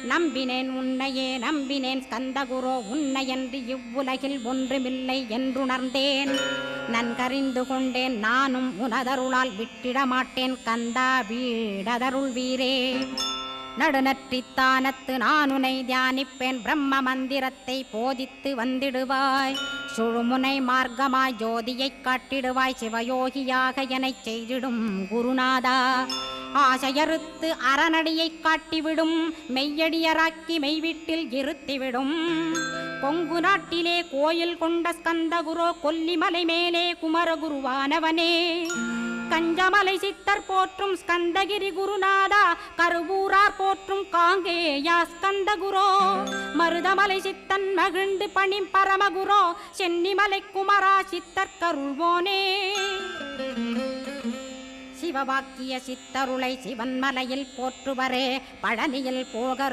நம்பினேன் உன்னையே நம்பினேன் ஸ்கந்தகுரோ உன்னையன்றி இவ்வுலகில் ஒன்றுமில்லை என்றுணர்ந்தேன். நன்கறிந்து கொண்டேன் நானும் உனதருளால் விட்டிட மாட்டேன் கந்தா வீடதருள் வீரே. நடுநற்றித்தானத்து நானுனை தியானிப்பேன் பிரம்ம மந்திரத்தை போதித்து வந்திடுவாய். சுழுமுனை மார்க்கமாய் ஜோதியைக் காட்டிடுவாய் சிவயோகியாக எனச் செய்திடும் குருநாதா. ஆசையறுத்து அறநடியைக் காட்டிவிடும் மெய்யடியராக்கி மெய்வீட்டில் இருத்திவிடும். கொங்கு நாட்டிலே கோயில் கொண்ட ஸ்கந்தகுரோ கொல்லிமலை மேலே குமரகுருவானவனே. கஞ்சமலை சித்தர் போற்றும் ஸ்கந்தகிரி குருநாதா கருவூரார் போற்றும் காங்கேயா ஸ்கந்தகுரோ. மருதமலை சித்தன் மகிழ்ந்து பணி பரமகுரோ சென்னிமலை குமரா சித்தர் கருள்வோனே. சிவவாக்கிய சித்தருளை சிவன்மலையில் போற்றுவரே பழனியில் போக